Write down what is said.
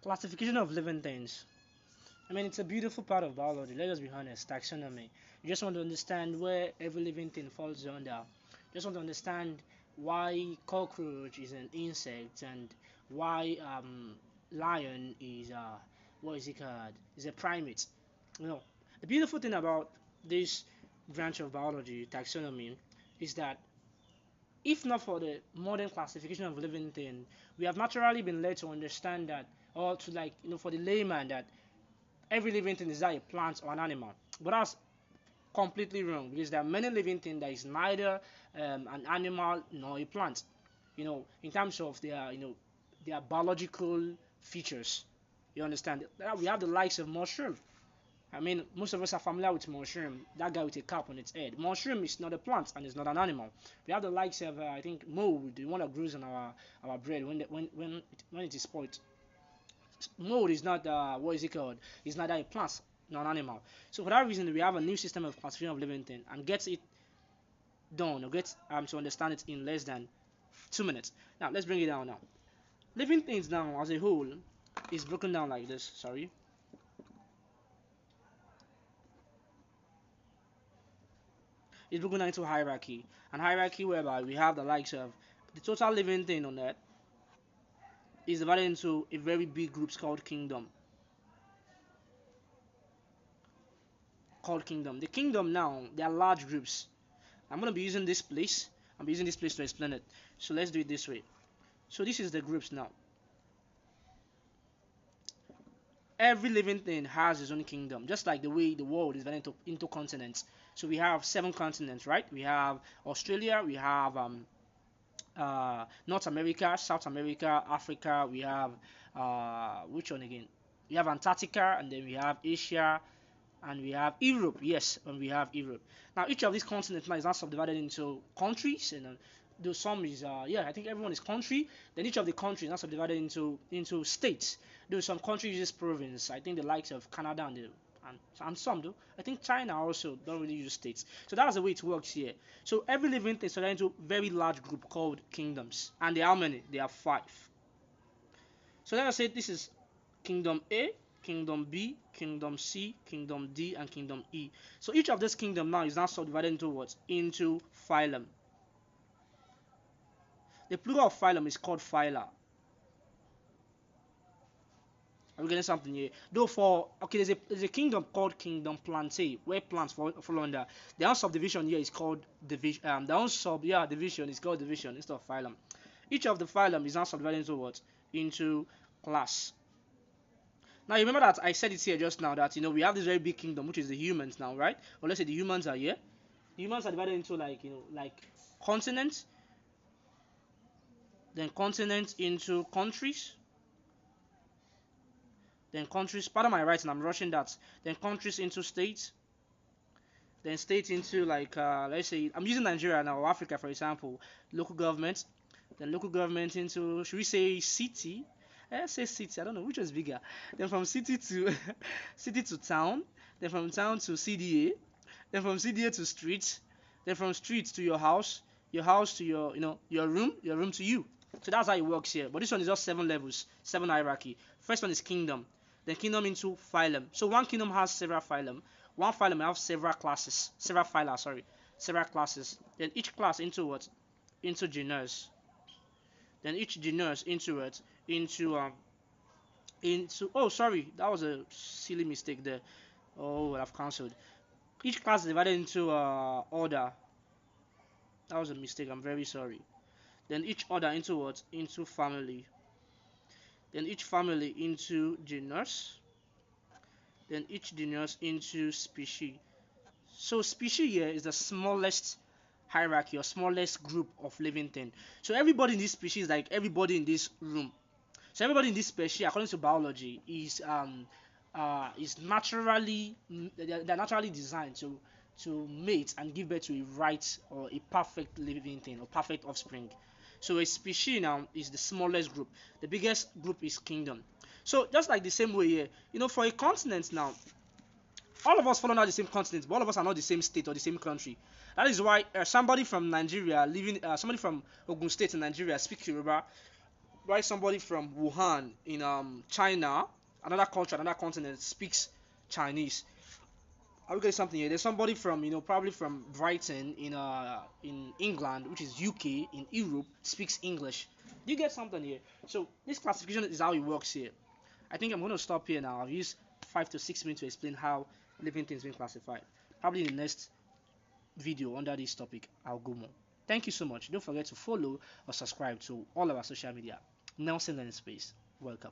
Classification of living things. I mean, it's a beautiful part of biology. Let us be honest. Taxonomy. You just want to understand where every living thing falls under. You just want to understand why cockroach is an insect and why lion is what is it called? Is a primate. You know, the beautiful thing about this branch of biology, taxonomy, is that if not for the modern classification of living thing, we have naturally been led to understand that, or to like, for the layman, that every living thing is either a plant or an animal. But that's completely wrong because there are many living things that is neither an animal nor a plant. In terms of their, their biological features. You understand? We have the likes of mushroom. I mean, most of us are familiar with mushroom. That guy with a cap on its head. Mushroom is not a plant and it's not an animal. We have the likes of, I think, mold, the one that grows on our bread when it is spoiled. Mold is not what is it called? It's neither a plant nor an animal. So for that reason, we have a new system of classification of living thing and gets it done or gets to understand it in less than 2 minutes. Now let's bring it down now. Living things now as a whole is broken down like this. Sorry. It's broken down into hierarchy. And hierarchy whereby we have the likes of the total living thing on Earth is divided into a very big groups called kingdom. The kingdom now, there are large groups. I'm going to be using this place. I'm using this place to explain it. So let's do it this way. So this is the groups now. Every living thing has its own kingdom, just like the way the world is divided into continents. So we have 7 continents, right? We have Australia, we have North America, South America, Africa. We have which one again? We have Antarctica, and then we have Asia, and we have Europe. Yes, and we have Europe. Now each of these continents now is not subdivided into countries, and though some is I think everyone is country. Then each of the countries now subdivided into states. Though some countries use province. I think the likes of Canada and some do. I think China also don't really use states. So that's the way it works here. So every living thing is divided into a very large group called kingdoms. And there are how many? There are 5. So let us say this is Kingdom A, Kingdom B, Kingdom C, Kingdom D, and Kingdom E. So each of this kingdom now is now subdivided into what? Into phylum. The plural of phylum is called phyla. Are we getting something here? Though there's a kingdom called Kingdom Plantae, where plants fall under. The own subdivision here is called division. The own division is called division instead of phylum. Each of the phylum is now subdivided into what? Into class. Now you remember that I said it here just now that we have this very big kingdom which is the humans now, right? Or let's say the humans are here. The humans are divided into like continents, then continents into countries. Then countries, pardon my writing, I'm rushing that. Then countries into states. Then states into let's say, I'm using Nigeria now, or Africa for example, local government. Then local government into, should we say city? Let's say city, I don't know, which was bigger. Then from city to city to town. Then from town to CDA. Then from CDA to street. Then from street to your house to your room to you. So that's how it works here. But this one is just 7 levels, 7 hierarchy. First one is kingdom. Then kingdom into phylum. So one kingdom has several phylum. One phylum has several classes. Several phyla, sorry. Several classes. Then each class into what? Into genus. Then each genus into what? Into oh sorry, that was a silly mistake there. Oh, I've cancelled. Each class is divided into order. That was a mistake, I'm very sorry. Then each order into what? Into family. Then each family into genus. Then each genus into species. So species here is the smallest hierarchy or smallest group of living thing. So everybody in this species is like everybody in this room. So everybody in this species, according to biology, is naturally they're naturally designed to mate and give birth to a right or a perfect living thing or perfect offspring. So a species now is the smallest group. The biggest group is kingdom. So just like the same way here, for a continent now, all of us fall under the same continent, but all of us are not the same state or the same country. That is why somebody from Nigeria somebody from Ogun State in Nigeria speak Yoruba, why somebody from Wuhan in China, another country, another continent, speaks Chinese. I'll get something here. There's somebody from probably from Brighton in England, which is UK in Europe, speaks English. You get something here. So this classification is how it works here. I think I'm going to stop here now. I've used 5 to 6 minutes to explain how living things being classified. Probably in the next video under this topic, I'll go more. Thank you so much. Don't forget to follow or subscribe to all of our social media. Nelson Learning Space. Welcome.